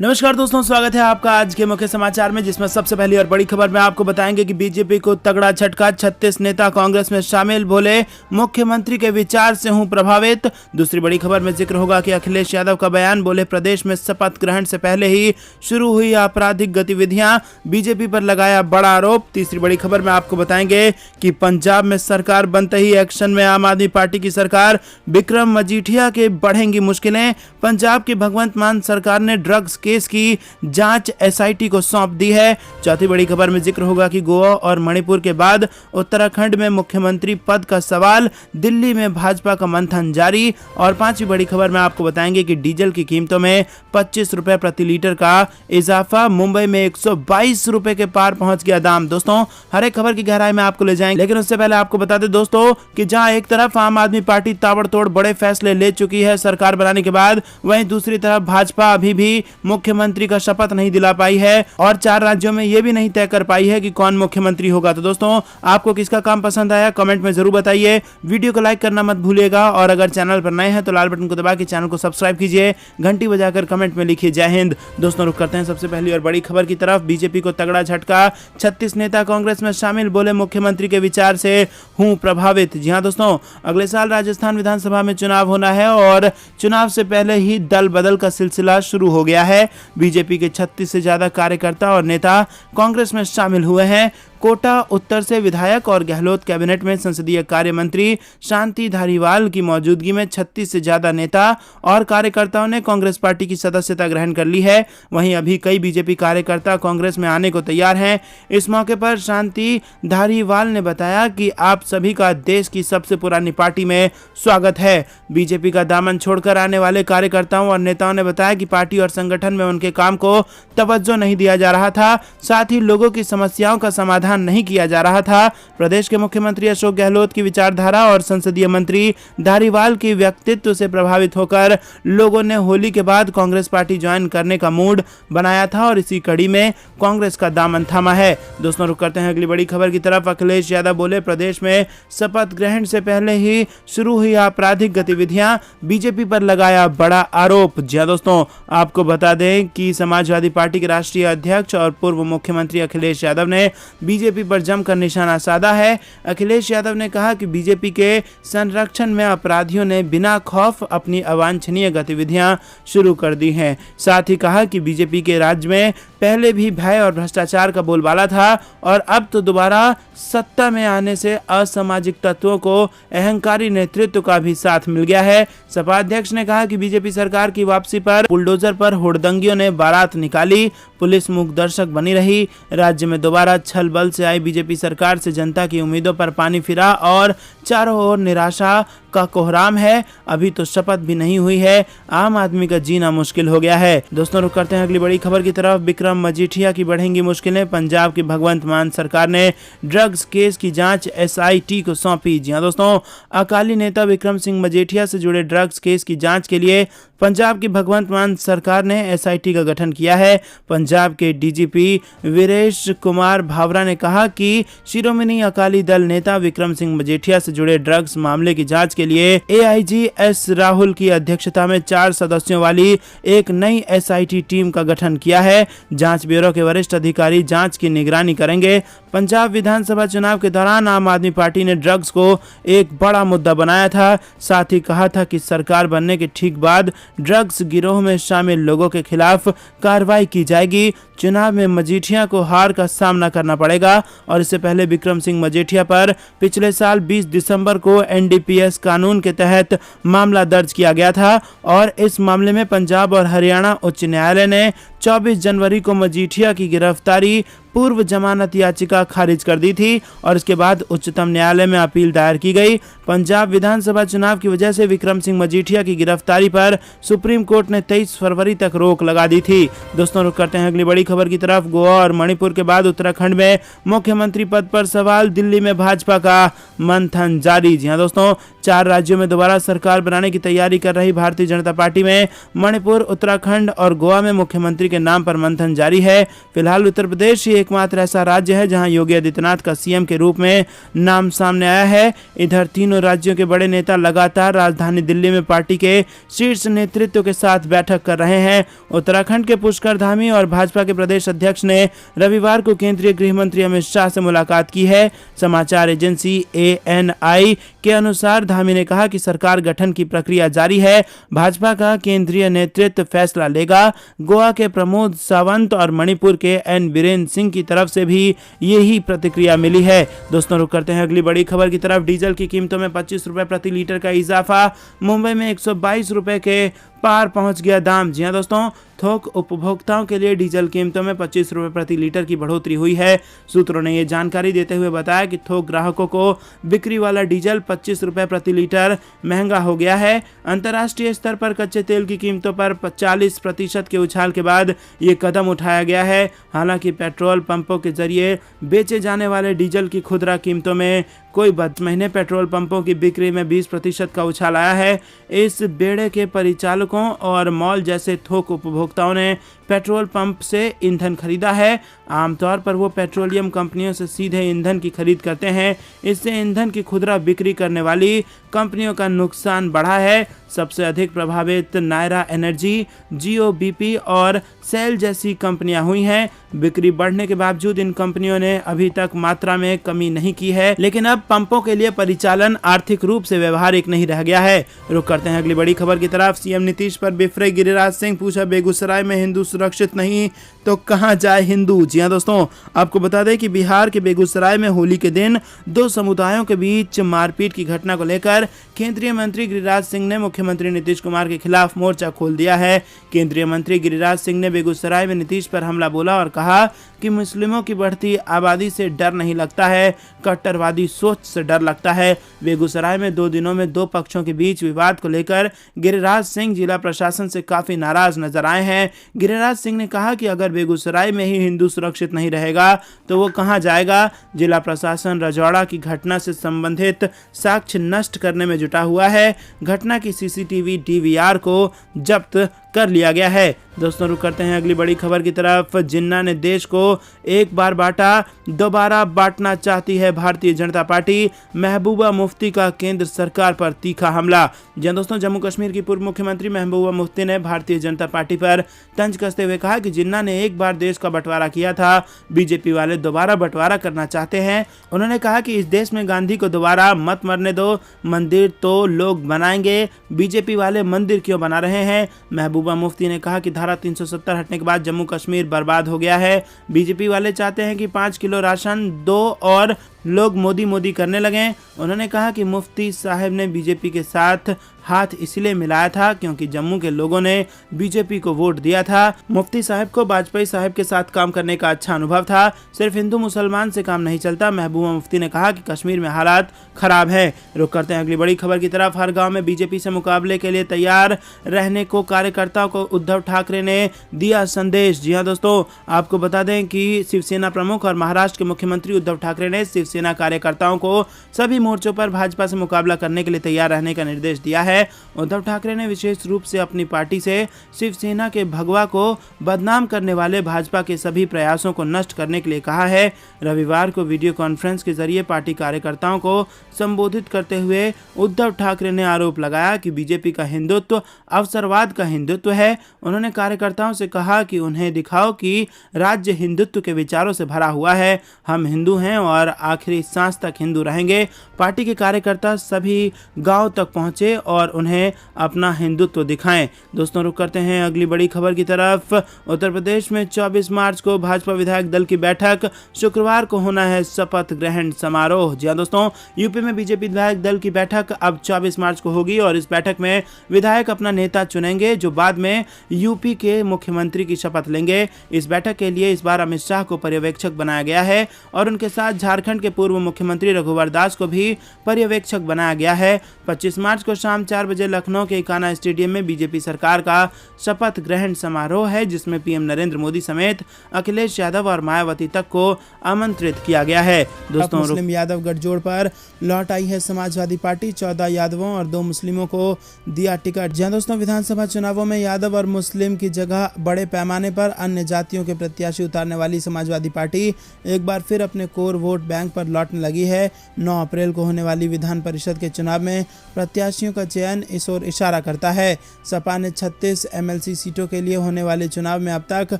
नमस्कार दोस्तों, स्वागत है आपका आज के मुख्य समाचार में, जिसमें सबसे पहली और बड़ी खबर में आपको बताएंगे कि बीजेपी को तगड़ा झटका, 36 नेता कांग्रेस में शामिल, बोले मुख्यमंत्री के विचार से हूं प्रभावित। दूसरी बड़ी खबर में जिक्र होगा कि अखिलेश यादव का बयान, बोले प्रदेश में शपथ ग्रहण से पहले ही शुरू हुई आपराधिक गतिविधियां, बीजेपी पर लगाया बड़ा आरोप। तीसरी बड़ी खबर में आपको बताएंगे कि पंजाब में सरकार बनते ही एक्शन में आम आदमी पार्टी की सरकार, विक्रम मजीठिया के बढ़ेंगी मुश्किलें। पंजाब की भगवंत मान सरकार ने ड्रग्स केस की जांच एसआईटी को सौंप दी है। चौथी बड़ी खबर में जिक्र होगा कि गोवा और मणिपुर के बाद उत्तराखंड में मुख्यमंत्री पद का सवाल, दिल्ली में भाजपा का मंथन जारी। और पांचवी बड़ी खबर में आपको बताएंगे कि डीजल की कीमतों में 25 रुपए प्रति लीटर का इजाफा, मुंबई में 122 रुपए के पार पहुंच गया दाम। दोस्तों, हर एक खबर की गहराई में आपको ले जाएंगे, लेकिन उससे पहले आपको बता दें दोस्तों कि जहां एक तरफ आम आदमी पार्टी ताबड़तोड़ बड़े फैसले ले चुकी है सरकार बनाने के बाद, वहीं दूसरी तरफ भाजपा अभी भी मुख्यमंत्री का शपथ नहीं दिला पाई है और 4 राज्यों में यह भी नहीं तय कर पाई है कि कौन मुख्यमंत्री होगा। तो दोस्तों, आपको किसका काम पसंद आया कमेंट में जरूर बताइए। वीडियो को लाइक करना मत भूलिएगा और अगर चैनल पर नए हैं तो लाल बटन को दबा के चैनल को सब्सक्राइब कीजिए, घंटी बजाकर कमेंट में लिखिए जय हिंद। दोस्तों, रुक करते हैं सबसे पहली और बड़ी खबर की तरफ। बीजेपी को तगड़ा झटका, 36 नेता कांग्रेस में शामिल, बोले मुख्यमंत्री के विचार से हूं प्रभावित। जी हां दोस्तों, अगले साल राजस्थान विधानसभा में चुनाव होना है और चुनाव से पहले ही दल बदल का सिलसिला शुरू हो गया है। बीजेपी के 36 से ज्यादा कार्यकर्ता और नेता कांग्रेस में शामिल हुए हैं। कोटा उत्तर से विधायक और गहलोत कैबिनेट में संसदीय कार्य मंत्री शांति धारीवाल की मौजूदगी में 36 से ज्यादा नेता और कार्यकर्ताओं ने कांग्रेस पार्टी की सदस्यता ग्रहण कर ली है। वहीं अभी कई बीजेपी कार्यकर्ता कांग्रेस में आने को तैयार हैं। इस मौके पर शांति धारीवाल ने बताया कि आप सभी का देश की सबसे पुरानी पार्टी में स्वागत है। बीजेपी का दामन छोड़कर आने वाले कार्यकर्ताओं और नेताओं ने बताया कि पार्टी और संगठन में उनके काम को तवज्जो नहीं दिया जा रहा था, साथ ही लोगों की समस्याओं का समाधान नहीं किया जा रहा था। प्रदेश के मुख्यमंत्री अशोक गहलोत की विचारधारा और संसदीय मंत्री धारीवाल की व्यक्तित्व से प्रभावित होकर लोगों ने होली के बाद कांग्रेस पार्टी ज्वाइन करने का मूड बनाया था और इसी कड़ी में कांग्रेस का दामन थामा है। दोस्तों, रुक करते हैं अगली बड़ी खबर की तरफ। अखिलेश यादव बोले प्रदेश में शपथ ग्रहण से पहले ही शुरू हुई आपराधिक गतिविधियां, बीजेपी पर लगाया बड़ा आरोप। जी हां दोस्तों, आपको बता दें कि समाजवादी पार्टी के राष्ट्रीय अध्यक्ष और पूर्व मुख्यमंत्री अखिलेश यादव ने बीजेपी पर जमकर निशाना साधा है। अखिलेश यादव ने कहा कि बीजेपी के संरक्षण में अपराधियों ने बिना खौफ अपनी अवांछनीय गतिविधियां शुरू कर दी हैं। साथ ही कहा कि बीजेपी के राज्य में पहले भी भय और भ्रष्टाचार का बोलबाला था और अब तो दोबारा सत्ता में आने से असामाजिक तत्वों को अहंकारी नेतृत्व का भी साथ मिल गया है। सपा अध्यक्ष ने कहा कि बीजेपी सरकार की वापसी पर बुलडोजर पर हुड़दंगियों ने बारात निकाली, पुलिस मूक दर्शक बनी रही। राज्य में दोबारा छल बल से आई बीजेपी सरकार से जनता की उम्मीदों पर पानी फिरा और चारों ओर निराशा का कोहराम है। अभी तो शपथ भी नहीं हुई है, आम आदमी का जीना मुश्किल हो गया है। दोस्तों, रुक करते हैं अगली बड़ी खबर की तरफ। विक्रम मजीठिया की बढ़ेंगी मुश्किलें, पंजाब की भगवंत मान सरकार ने ड्रग्स केस की जांच एसआईटी को सौंपी। जी हां दोस्तों, अकाली नेता विक्रम सिंह मजीठिया से जुड़े ड्रग्स केस की जांच के लिए पंजाब की भगवंत मान सरकार ने एसआईटी का गठन किया है। पंजाब के डीजीपी वीरेश कुमार भावरा ने कहा कि शिरोमणि अकाली दल नेता विक्रम सिंह मजीठिया से जुड़े ड्रग्स मामले की जांच के लिए एआईजी एस राहुल की अध्यक्षता में 4 सदस्यों वाली एक नई एसआईटी टीम का गठन किया है। जांच ब्यूरो के वरिष्ठ अधिकारी जांच की निगरानी करेंगे। पंजाब विधानसभा चुनाव के दौरान आम आदमी पार्टी ने ड्रग्स को एक बड़ा मुद्दा बनाया था। साथ ही कहा था कि सरकार बनने के ठीक बाद ड्रग्स गिरोह में शामिल लोगों के खिलाफ कार्रवाई की जाएगी। चुनाव में मजीठिया को हार का सामना करना पड़ेगा और इससे पहले विक्रम सिंह मजीठिया पर पिछले साल 20 दिसंबर को एनडीपीएस कानून के तहत मामला दर्ज किया गया था और इस मामले में पंजाब और हरियाणा उच्च न्यायालय ने 24 जनवरी को मजीठिया की गिरफ्तारी पूर्व जमानत याचिका खारिज कर दी थी और इसके बाद उच्चतम न्यायालय में अपील दायर की गई। पंजाब विधानसभा चुनाव की वजह से विक्रम सिंह मजीठिया की गिरफ्तारी पर सुप्रीम कोर्ट ने 23 फरवरी तक रोक लगा दी थी। दोस्तों, रुक करते हैं अगली बड़ी खबर की तरफ। गोवा और मणिपुर के बाद उत्तराखंड में मुख्यमंत्री पद पर सवाल, दिल्ली में भाजपा का मंथन जारी। जी हां दोस्तों, 4 राज्यों में दोबारा सरकार बनाने की तैयारी कर रही भारतीय जनता पार्टी में मणिपुर, उत्तराखंड और गोवा में मुख्यमंत्री के नाम पर मंथन जारी है। फिलहाल उत्तर प्रदेश ही एकमात्र ऐसा राज्य है जहां योगी आदित्यनाथ का सीएम के रूप में नाम सामने आया है। इधर तीनों राज्यों के बड़े नेता लगातार राजधानी दिल्ली में पार्टी के शीर्ष नेतृत्व के साथ बैठक कर रहे हैं। उत्तराखंड के पुष्कर धामी और भाजपा के प्रदेश अध्यक्ष ने रविवार को केंद्रीय गृह मंत्री अमित शाह से मुलाकात की है। समाचार एजेंसी ANI के अनुसार धामी ने कहा कि सरकार गठन की प्रक्रिया जारी है। भाजपा का केंद्रीय नेतृत्व फैसला लेगा। गोवा के प्रमोद सावंत और मणिपुर के N बीरेन सिंह की तरफ से भी यही प्रतिक्रिया मिली है। दोस्तों रुक करते हैं अगली बड़ी खबर की तरफ। डीजल की कीमतों में 25 रुपए प्रति लीटर का इजाफा। मुंबई में 122 रुपए के पार पहुंच गया दाम। जी हां दोस्तों, थोक उपभोक्ताओं के लिए डीजल कीमतों में 25 रुपए प्रति लीटर की बढ़ोतरी हुई है। सूत्रों ने यह जानकारी देते हुए बताया कि थोक ग्राहकों को बिक्री वाला डीजल 25 रुपए प्रति लीटर महंगा हो गया है। अंतर्राष्ट्रीय स्तर पर कच्चे तेल की कीमतों पर 40% के उछाल के बाद ये कदम उठाया गया है। हालांकि पेट्रोल पंपों के जरिए बेचे जाने वाले डीजल की खुदरा कीमतों में कोई महीने पेट्रोल पंपों की बिक्री में 20% का उछाल आया है। इस बेड़े के परिचालकों और मॉल जैसे थोक उपभोक्ताओं ने पेट्रोल पंप से ईंधन खरीदा है। आमतौर पर वो पेट्रोलियम कंपनियों से सीधे ईंधन की खरीद करते हैं। इससे ईंधन की खुदरा बिक्री करने वाली कंपनियों का नुकसान बढ़ा है। सबसे अधिक प्रभावित नायरा एनर्जी, जियो BP और सेल जैसी कंपनियां हुई हैं। बिक्री बढ़ने के बावजूद इन कंपनियों ने अभी तक मात्रा में कमी नहीं की है, लेकिन अब पंपों के लिए परिचालन आर्थिक रूप से व्यवहारिक नहीं रह गया है। रुक करते हैं अगली बड़ी खबर की तरफ। सीएम नीतीश पर बिफरे गिरिराज सिंह, पूछा बेगूसराय में हिंदू सुरक्षित नहीं तो कहां जाए हिंदू। जी हां दोस्तों, आपको बता दें कि बिहार के बेगूसराय में होली के दिन दो समुदायों के बीच मारपीट की घटना को लेकर केंद्रीय मंत्री गिरिराज सिंह ने मुख्यमंत्री नीतीश कुमार के खिलाफ मोर्चा खोल दिया है। केंद्रीय मंत्री गिरिराज सिंह ने बेगूसराय में नीतीश पर हमला बोला और कहा कि मुस्लिमों की बढ़ती आबादी से डर नहीं लगता है, कट्टरवादी सोच से डर लगता है। बेगूसराय में 2 दिनों में 2 पक्षों के बीच विवाद को लेकर गिरिराज सिंह जिला प्रशासन से काफी नाराज नजर आए हैं। गिरिराज सिंह ने कहा कि अगर बेगूसराय में ही हिंदू सुरक्षित नहीं रहेगा तो वो कहां जाएगा। जिला प्रशासन रजवाड़ा की घटना से संबंधित साक्ष्य नष्ट करने में जुटा हुआ है। घटना की CCTV DVR को जब्त कर लिया गया है। दोस्तों रुक करते हैं अगली बड़ी खबर की तरफ। जिन्ना ने देश को एक बार बांटा, दोबारा बांटना चाहती है भारतीय जनता पार्टी। महबूबा मुफ्ती का केंद्र सरकार पर तीखा हमला। जी दोस्तों, जम्मू कश्मीर की पूर्व मुख्यमंत्री महबूबा मुफ्ती ने भारतीय जनता पार्टी पर तंज कसते हुए कहा कि जिन्ना ने एक बार देश का बंटवारा किया था, बीजेपी वाले दोबारा बंटवारा करना चाहते हैं। उन्होंने कहा कि इस देश में गांधी को दोबारा मत मरने दो, मंदिर तो लोग बनाएंगे, बीजेपी वाले मंदिर क्यों बना रहे हैं। महबूबा मुफ्ती ने कहा कि धारा 370 हटने के बाद जम्मू कश्मीर बर्बाद हो गया है। बीजेपी वाले चाहते हैं कि 5 किलो राशन दो और लोग मोदी मोदी करने लगे। उन्होंने कहा कि मुफ्ती साहब ने बीजेपी के साथ हाथ इसलिए मिलाया था क्योंकि जम्मू के लोगों ने बीजेपी को वोट दिया था। मुफ्ती साहब को वाजपेयी साहब के साथ काम करने का अच्छा अनुभव था। सिर्फ हिंदू मुसलमान से काम नहीं चलता। महबूबा मुफ्ती ने कहा कि कश्मीर में हालात खराब है। रुक करते हैं अगली बड़ी खबर की तरफ। हर गांव में बीजेपी से मुकाबले के लिए तैयार रहने को कार्यकर्ताओं को उद्धव ठाकरे ने दिया संदेश। जी हां दोस्तों, आपको बता दें कि शिवसेना प्रमुख और महाराष्ट्र के मुख्यमंत्री उद्धव ठाकरे ने शिवसेना कार्यकर्ताओं को सभी मोर्चों पर भाजपा से मुकाबला करने के लिए तैयार रहने का निर्देश दिया है। उद्धव ठाकरे ने विशेष रूप से अपनी पार्टी से शिवसेना के भगवा को बदनाम करने वाले भाजपा के सभी प्रयासों को नष्ट करने के लिए कहा है। रविवार को वीडियो कॉन्फ्रेंस के जरिए पार्टी कार्यकर्ताओं को संबोधित करते हुए उद्धव ठाकरे ने आरोप लगाया कि बीजेपी का हिंदुत्व अवसरवाद का हिंदुत्व है। उन्होंने कार्यकर्ताओं से कहा कि उन्हें दिखाओ कि राज्य हिंदुत्व के विचारों से भरा हुआ है। हम हिंदू हैं और आखिरी सांस तक हिंदू रहेंगे। पार्टी के कार्यकर्ता सभी गांव तक पहुंचे और उन्हें अपना हिंदुत्व दिखाएं। दोस्तों रुक करते हैं अगली बड़ी खबर की तरफ। उत्तर प्रदेश में 24 मार्च को भाजपा विधायक दल की बैठक। शुक्रवार को होना है शपथ ग्रहण समारोह। जी हां दोस्तों, यूपी में बीजेपी विधायक दल की बैठक अब 24 मार्च को होगी और इस बैठक में विधायक अपना नेता चुनेंगे जो बाद में यूपी के मुख्यमंत्री की शपथ लेंगे। इस बैठक के लिए इस बार अमित शाह को पर्यवेक्षक बनाया गया है और उनके साथ झारखंड के पूर्व मुख्यमंत्री रघुवर दास को भी पर्यवेक्षक बनाया गया है। 25 मार्च को शाम 4 बजे लखनऊ के इकाना स्टेडियम में बीजेपी सरकार का शपथ ग्रहण समारोह है, जिसमें पीएम नरेंद्र मोदी समेत अखिलेश यादव और मायावती तक को आमंत्रित किया गया है। दोस्तों, मुस्लिम यादव गठजोड़ पर लौट आई है समाजवादी पार्टी। 14 यादवों और 2 मुस्लिमों को दिया टिकट। जहां दोस्तों विधानसभा चुनावों में यादव और मुस्लिम की जगह बड़े पैमाने पर अन्य जातियों के प्रत्याशी उतारने वाली समाजवादी पार्टी एक बार फिर अपने कोर वोट बैंक पर लौटने लगी है। 9 अप्रैल को होने वाली विधान परिषद के चुनाव में प्रत्याशियों का चयन इस ओर इशारा करता है। सपा ने 36 एमएलसी सीटों के लिए होने वाले चुनाव में अब तक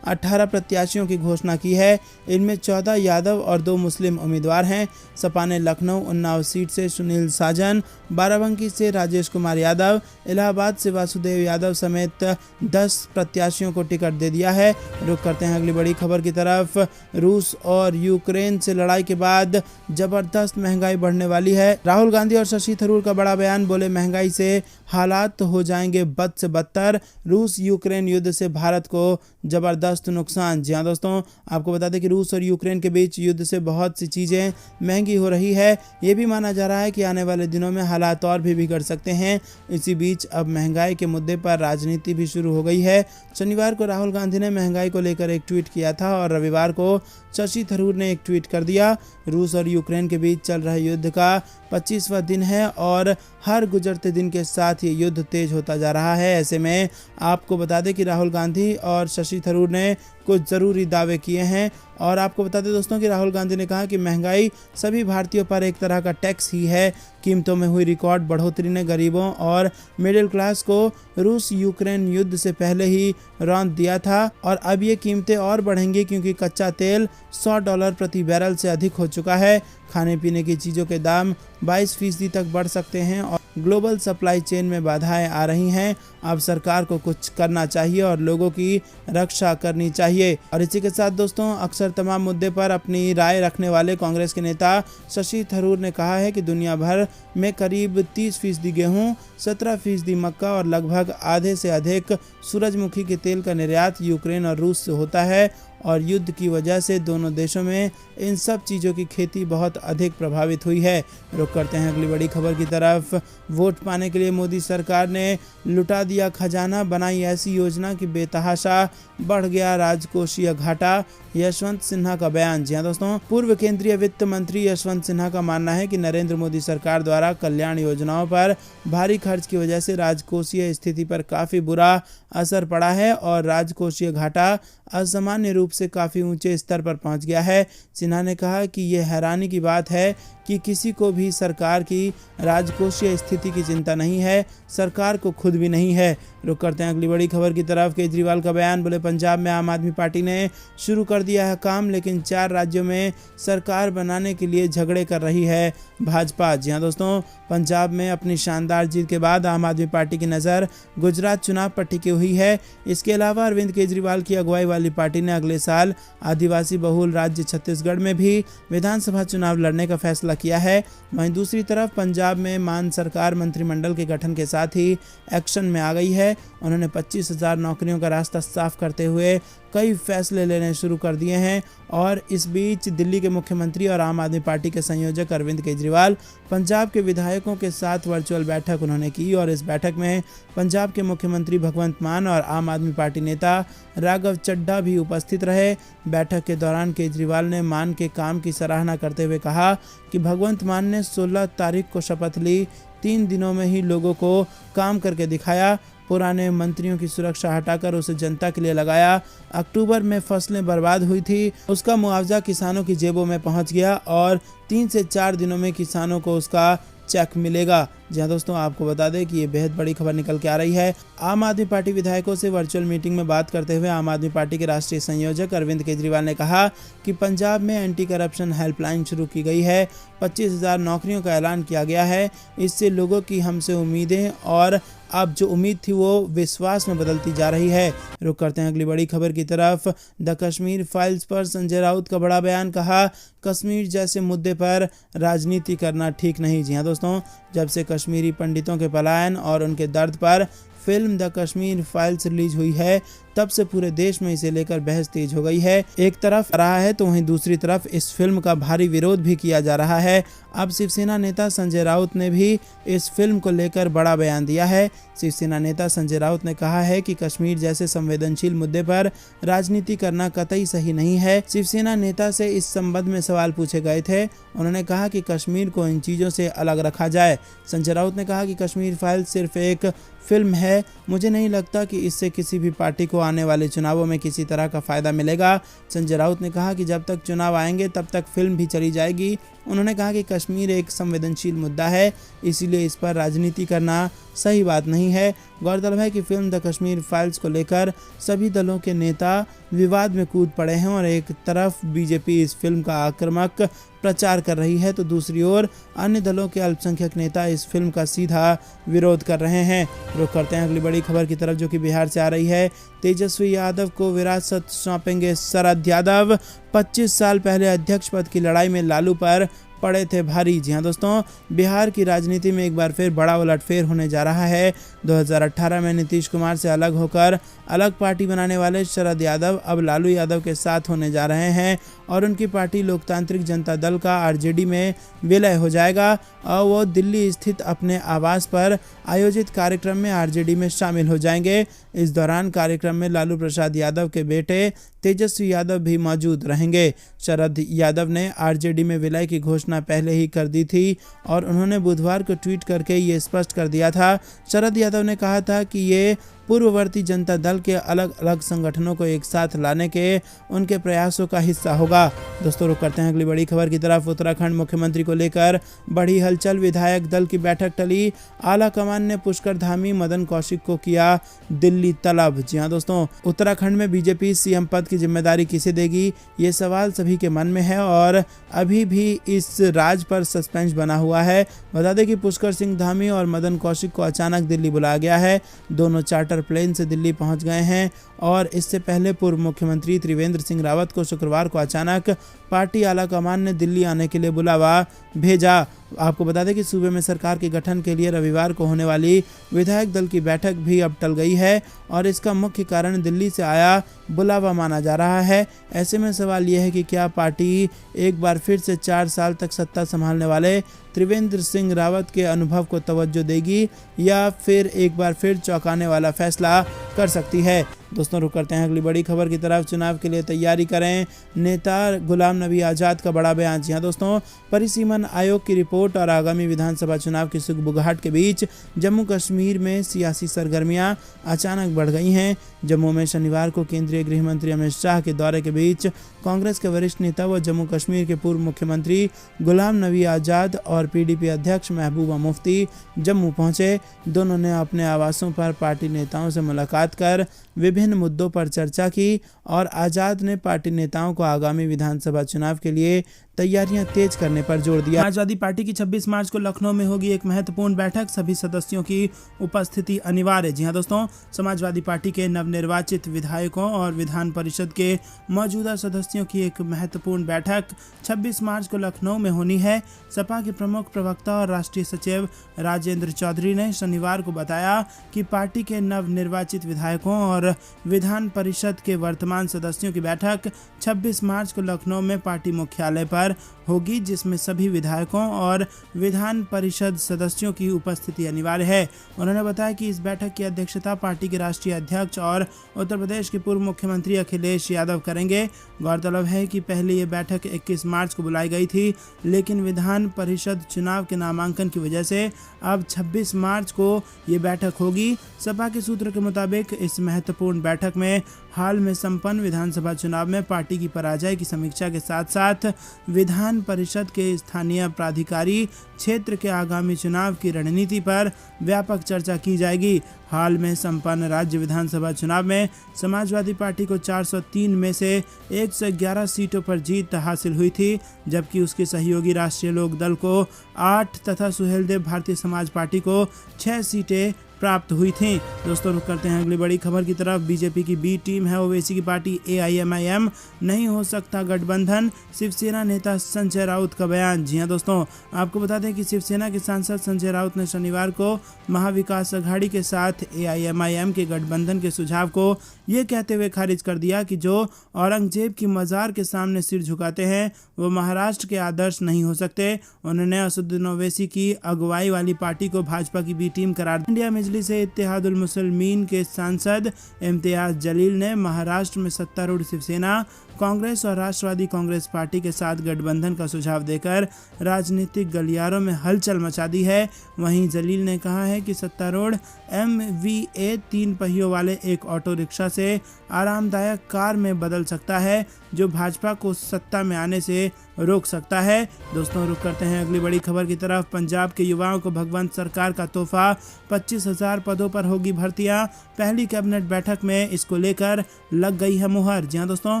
18 प्रत्याशियों की घोषणा की है। इनमें 14 यादव और 2 मुस्लिम उम्मीदवार हैं। सपा ने लखनऊ उन्नाव सीट से सुनील साजन, बाराबंकी से राजेश कुमार यादव, इलाहाबाद से वासुदेव यादव समेत 10 प्रत्याशियों को टिकट दे दिया है। रुक करते हैं अगली बड़ी खबर की तरफ। रूस और यूक्रेन से लड़ाई के बाद जबरदस्त महंगाई बढ़ने वाली है। राहुल गांधी और शशि थरूर का बड़ा बयान, बोले महंगाई से हालात हो जाएंगे बद से बदतर। रूस यूक्रेन युद्ध से भारत को जबरदस्त नुकसान। जी हाँ दोस्तों, आपको बता दें कि रूस और यूक्रेन के बीच युद्ध से बहुत सी चीज़ें महंगी हो रही है। ये भी माना जा रहा है कि आने वाले दिनों में हालात और भी बिगड़ सकते हैं। इसी बीच अब महंगाई के मुद्दे पर राजनीति भी शुरू हो गई है। शनिवार को राहुल गांधी ने महंगाई को लेकर एक ट्वीट किया था और रविवार को शशि थरूर ने एक ट्वीट कर दिया। रूस और यूक्रेन के बीच चल रहे युद्ध का 25वां दिन है और हर गुजरते दिन के साथ ये युद्ध तेज होता जा रहा है। ऐसे में आपको बता दें कि राहुल गांधी और शशि थरूर ने कुछ ज़रूरी दावे किए हैं। और आपको बता दें दोस्तों कि राहुल गांधी ने कहा कि महंगाई सभी भारतीयों पर एक तरह का टैक्स ही है। कीमतों में हुई रिकॉर्ड बढ़ोतरी ने गरीबों और मिडिल क्लास को रूस यूक्रेन युद्ध से पहले ही रौंद दिया था और अब ये कीमतें और बढ़ेंगी क्योंकि कच्चा तेल $100 प्रति बैरल से अधिक हो चुका है। खाने पीने की चीज़ों के दाम 22% तक बढ़ सकते हैं और ग्लोबल सप्लाई चेन में बाधाएं आ रही हैं। अब सरकार को कुछ करना चाहिए और लोगों की रक्षा करनी चाहिए। और इसी के साथ दोस्तों, अक्सर तमाम मुद्दे पर अपनी राय रखने वाले कांग्रेस के नेता शशि थरूर ने कहा है कि दुनिया भर में करीब 30% गेहूं, 17% मक्का और लगभग आधे से अधिक सूरजमुखी के तेल का निर्यात यूक्रेन और रूस से होता है और युद्ध की वजह से दोनों देशों में इन सब चीज़ों की खेती बहुत अधिक प्रभावित हुई है। रुक करते हैं अगली बड़ी खबर की तरफ। वोट पाने के लिए मोदी सरकार ने लुटा दिया खजाना, बनाई ऐसी योजना कि बेतहाशा बढ़ गया राजकोषीय घाटा। यशवंत सिन्हा का बयान। जी हाँ दोस्तों, पूर्व केंद्रीय वित्त मंत्री यशवंत सिन्हा का मानना है कि नरेंद्र मोदी सरकार द्वारा कल्याण योजनाओं पर भारी खर्च की वजह से राजकोषीय स्थिति पर काफ़ी बुरा असर पड़ा है और राजकोषीय घाटा असामान्य रूप से काफ़ी ऊंचे स्तर पर पहुंच गया है। सिन्हा ने कहा कि यह हैरानी की बात है कि किसी को भी सरकार की राजकोषीय स्थिति की चिंता नहीं है, सरकार को खुद भी नहीं है। रुक करते हैं अगली बड़ी खबर की तरफ। केजरीवाल का बयान, बोले पंजाब में आम आदमी पार्टी ने शुरू कर दिया है काम, लेकिन 4 राज्यों में सरकार बनाने के लिए झगड़े कर रही है भाजपा। जी हाँ दोस्तों, पंजाब में अपनी शानदार जीत के बाद आम आदमी पार्टी की नज़र गुजरात चुनाव पर टिकी हुई है। इसके अलावा अरविंद केजरीवाल की अगुवाई वाली पार्टी ने अगले साल आदिवासी बहुल राज्य छत्तीसगढ़ में भी विधानसभा चुनाव लड़ने का फैसला किया है। वहीं दूसरी तरफ पंजाब में मान सरकार मंत्रिमंडल के गठन के साथ ही एक्शन में आ गई है। उन्होंने 25,000 नौकरियों का रास्ता साफ करते हुए कई फैसले लेने शुरू कर दिए हैं। और इस बीच दिल्ली के मुख्यमंत्री और आम आदमी पार्टी के संयोजक अरविंद केजरीवाल पंजाब के विधायकों के साथ वर्चुअल बैठक उन्होंने की और इस बैठक में पंजाब के मुख्यमंत्री भगवंत मान और आम आदमी पार्टी नेता राघव चड्ढा भी उपस्थित रहे। बैठक के दौरान केजरीवाल ने मान के काम की सराहना करते हुए कहा कि भगवंत मान ने 16 तारीख को शपथ ली, 3 दिनों में ही लोगों को काम करके दिखाया। पुराने मंत्रियों की सुरक्षा हटाकर उसे जनता के लिए लगाया। अक्टूबर में फसलें बर्बाद हुई थी, उसका मुआवजा किसानों की जेबों में पहुंच गया और 3 से 4 दिनों में किसानों को उसका चेक मिलेगा। जी हाँ दोस्तों, आपको बता दें कि ये बेहद बड़ी खबर निकल के आ रही है। आम आदमी पार्टी विधायकों से वर्चुअल मीटिंग में बात करते हुए आम आदमी पार्टी के राष्ट्रीय संयोजक अरविंद केजरीवाल ने कहा कि पंजाब में एंटी करप्शन हेल्पलाइन शुरू की गई है, 25,000 नौकरियों का ऐलान किया गया है। इससे लोगों की हमसे उम्मीदें और अब जो उम्मीद थी वो विश्वास में बदलती जा रही है। रुक करते हैं अगली बड़ी खबर की तरफ। द कश्मीर फाइल्स पर संजय राउत का बड़ा बयान, कहा कश्मीर जैसे मुद्दे पर राजनीति करना ठीक नहीं। जी हाँ दोस्तों, जब से कश्मीरी पंडितों के पलायन और उनके दर्द पर film the Kashmir files release हुई है, तब से पूरे देश में इसे लेकर बहस तेज हो गई है। एक तरफ रहा है तो वहीं दूसरी तरफ इस फिल्म का भारी विरोध भी किया जा रहा है। अब शिवसेना नेता संजय राउत ने भी इस फिल्म को लेकर बड़ा बयान दिया है। शिवसेना नेता संजय राउत ने कहा है कि कश्मीर जैसे संवेदनशील मुद्दे पर राजनीति करना कतई सही नहीं है। शिवसेना नेता से इस संबंध में सवाल पूछे गए थे। उन्होंने कहा कि कश्मीर को इन चीज़ों से अलग रखा जाए। संजय राउत ने कहा कि कश्मीर फाइल सिर्फ एक फिल्म है। मुझे नहीं लगता कि इससे किसी भी पार्टी को आने वाले चुनावों में किसी तरह का फायदा मिलेगा। संजय राउत ने कहा कि जब तक चुनाव आएंगे तब तक फिल्म भी चली जाएगी। उन्होंने कहा कि कश्मीर एक संवेदनशील मुद्दा है, इसीलिए इस पर राजनीति करना सही बात नहीं है। गौरतलब है कि फिल्म द कश्मीर फाइल्स को लेकर सभी दलों के नेता विवाद में कूद पड़े हैं और एक तरफ बीजेपी इस फिल्म का आक्रामक प्रचार कर रही है तो दूसरी ओर अन्य दलों के अल्पसंख्यक नेता इस फिल्म का सीधा विरोध कर रहे हैं। रुख करते हैं अगली बड़ी खबर की तरफ, जो कि बिहार से आ रही है। तेजस्वी यादव को विरासत सौंपेंगे शरद यादव। 25 साल पहले अध्यक्ष पद की लड़ाई में लालू पर पड़े थे भारी। जी हाँ दोस्तों, बिहार की राजनीति में एक बार फिर बड़ा उलटफेर होने जा रहा है। 2018 में नीतीश कुमार से अलग होकर अलग पार्टी बनाने वाले शरद यादव अब लालू यादव के साथ होने जा रहे हैं और उनकी पार्टी लोकतांत्रिक जनता दल का आरजेडी में विलय हो जाएगा और वो दिल्ली स्थित अपने आवास पर आयोजित कार्यक्रम में आरजेडी में शामिल हो जाएंगे। इस दौरान कार्यक्रम में लालू प्रसाद यादव के बेटे तेजस्वी यादव भी मौजूद रहेंगे। शरद यादव ने आरजेडी में विलय की घोषणा पहले ही कर दी थी और उन्होंने बुधवार को ट्वीट करके ये स्पष्ट कर दिया था। शरद यादव ने कहा था कि ये पूर्ववर्ती जनता दल के अलग अलग संगठनों को एक साथ लाने के उनके प्रयासों का हिस्सा होगा। दोस्तों रुक करते हैं अगली बड़ी खबर की तरफ। उत्तराखंड मुख्यमंत्री को लेकर बड़ी हलचल, विधायक दल की बैठक टली। आला कमान ने पुष्कर धामी, मदन कौशिक को किया दिल्ली तलब। जी हाँ दोस्तों, उत्तराखंड में बीजेपी सीएम पद की जिम्मेदारी किसे देगी, ये सवाल सभी के मन में है और अभी भी इस राज पर सस्पेंस बना हुआ है। बता दें कि पुष्कर सिंह धामी और मदन कौशिक को अचानक दिल्ली बुलाया गया है। दोनों चार्टर प्लेन से दिल्ली पहुंच गए हैं और इससे पहले पूर्व मुख्यमंत्री त्रिवेंद्र सिंह रावत को शुक्रवार को अचानक पार्टी आला कमान ने दिल्ली आने के लिए बुलावा भेजा। आपको बता दें कि सूबे में सरकार के गठन के लिए रविवार को होने वाली विधायक दल की बैठक भी अब टल गई है और इसका मुख्य कारण दिल्ली से आया बुलावा माना जा रहा है। ऐसे में सवाल यह है कि क्या पार्टी एक बार फिर से 4 साल तक सत्ता संभालने वाले त्रिवेंद्र सिंह रावत के अनुभव को तवज्जो देगी या फिर एक बार फिर चौंकाने वाला फैसला कर सकती है। दोस्तों रुक करते हैं अगली बड़ी खबर की तरफ। चुनाव के लिए तैयारी करें, नेता गुलाम नबी आज़ाद का बड़ा बयान। जी हाँ दोस्तों, परिसीमन आयोग की रिपोर्ट और आगामी विधानसभा चुनाव की सुगबुगाहट के बीच जम्मू कश्मीर में सियासी सरगर्मियां अचानक बढ़ गई हैं। जम्मू में शनिवार को केंद्रीय गृह मंत्री अमित शाह के दौरे के बीच कांग्रेस के वरिष्ठ नेता व जम्मू कश्मीर के पूर्व मुख्यमंत्री गुलाम नबी आज़ाद और पीडीपी अध्यक्ष महबूबा मुफ्ती जम्मू पहुंचे। दोनों ने अपने आवासों पर पार्टी नेताओं से मुलाकात कर विभिन्न मुद्दों पर चर्चा की और आज़ाद ने पार्टी नेताओं को आगामी विधानसभा चुनाव के लिए तैयारियां तेज करने पर जोर दिया। समाजवादी पार्टी की 26 मार्च को लखनऊ में होगी एक महत्वपूर्ण बैठक, सभी सदस्यों की उपस्थिति अनिवार्य। जी हां दोस्तों, समाजवादी पार्टी के नवनिर्वाचित विधायकों और विधान परिषद के मौजूदा सदस्यों की एक महत्वपूर्ण बैठक 26 मार्च को लखनऊ में होनी है। सपा के प्रमुख प्रवक्ता और राष्ट्रीय सचिव राजेंद्र चौधरी ने शनिवार को बताया कि पार्टी के नवनिर्वाचित विधायकों और विधान परिषद के वर्तमान सदस्यों की बैठक 26 मार्च को लखनऊ में पार्टी मुख्यालय पर होगी, जिसमें सभी विधायकों और विधान परिषद सदस्यों की उपस्थिति अनिवार्य है। उन्होंने बताया कि इस बैठक की अध्यक्षता पार्टी के राष्ट्रीय अध्यक्ष और उत्तर प्रदेश के पूर्व मुख्यमंत्री अखिलेश यादव करेंगे। गौरतलब है कि पहले ये बैठक 21 मार्च को बुलाई गई थी, लेकिन विधान परिषद चुनाव के नामांकन की वजह से अब 26 मार्च को ये बैठक होगी। सपा के सूत्र के मुताबिक इस महत्वपूर्ण बैठक में हाल में संपन्न विधानसभा चुनाव में पार्टी की पराजय की समीक्षा के साथ साथ विधान परिषद के स्थानीय प्राधिकारी क्षेत्र के आगामी चुनाव की रणनीति पर व्यापक चर्चा की जाएगी। हाल में संपन्न राज्य विधानसभा चुनाव में समाजवादी पार्टी को 403 में से 111 सीटों पर जीत हासिल हुई थी, जबकि उसके सहयोगी राष्ट्रीय लोक दल को 8 तथा सुहेलदेव भारतीय समाज पार्टी को 6 सीटें प्राप्त हुई थी। दोस्तों रुक करते हैं अगली बड़ी खबर की तरफ। बीजेपी की बी टीम है ओवैसी की पार्टी AIMIM, नहीं हो सकता गठबंधन, शिवसेना नेता संजय राउत का बयान। जी हां दोस्तों, आपको बता दें कि शिवसेना के सांसद संजय राउत ने शनिवार को महाविकास अघाड़ी के साथ AIMIM के गठबंधन के सुझाव को ये कहते हुए खारिज कर दिया कि जो औरंगजेब की मजार के सामने सिर झुकाते हैं वो महाराष्ट्र के आदर्श नहीं हो सकते। उन्होंने असदुद्दीन ओवैसी की अगुवाई वाली पार्टी को भाजपा की बी टीम करार। इंडिया मजलिस इत्तेहादुल मुस्लिमीन के सांसद इम्तियाज जलील ने महाराष्ट्र में सत्तारूढ़ शिवसेना, कांग्रेस और राष्ट्रवादी कांग्रेस पार्टी के साथ गठबंधन का सुझाव देकर राजनीतिक गलियारों में हलचल मचा दी है। वहीं जलील ने कहा है कि सत्तारूढ़ MVA 3 पहियों वाले एक ऑटो रिक्शा से आरामदायक कार में बदल सकता है, जो भाजपा को सत्ता में आने से रोक सकता है। दोस्तों रुक करते हैं अगली बड़ी खबर की तरफ। पंजाब के युवाओं को भगवंत सरकार का तोहफा, 25,000 पदों पर होगी भर्तियां। पहली कैबिनेट बैठक में इसको लेकर लग गई है मुहर। जी हां दोस्तों,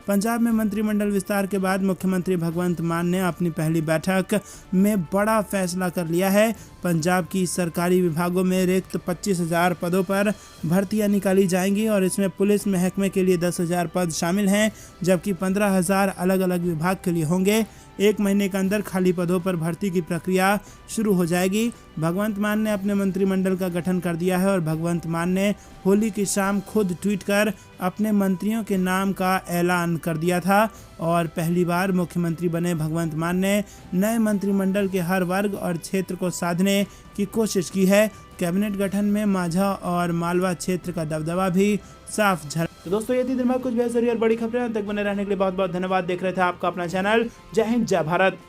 पंजाब में मंत्रिमंडल विस्तार के बाद मुख्यमंत्री भगवंत मान ने अपनी पहली बैठक में बड़ा फैसला कर लिया है। पंजाब की सरकारी विभागों में रिक्त 25,000 पदों पर भर्तियां निकाली जाएंगी और इसमें पुलिस महकमे के लिए 10,000 पद शामिल हैं, जबकि 15,000 अलग अलग विभाग के लिए होंगे। 1 महीने के अंदर खाली पदों पर भर्ती की प्रक्रिया शुरू हो जाएगी। भगवंत मान ने अपने मंत्रिमंडल का गठन कर दिया है और भगवंत मान ने होली की शाम खुद ट्वीट कर अपने मंत्रियों के नाम का ऐलान कर दिया था और पहली बार मुख्यमंत्री बने भगवंत मान ने नए मंत्रिमंडल के हर वर्ग और क्षेत्र को साधने की कोशिश की है। कैबिनेट गठन में माझा और मालवा क्षेत्र का दबदबा भी साफ झलक। तो दोस्तों ये थी दिन में कुछ बेहतरीन और बड़ी खबरें। तक बने रहने के लिए बहुत बहुत धन्यवाद। देख रहे थे आपका अपना चैनल जय हिंद जय भारत।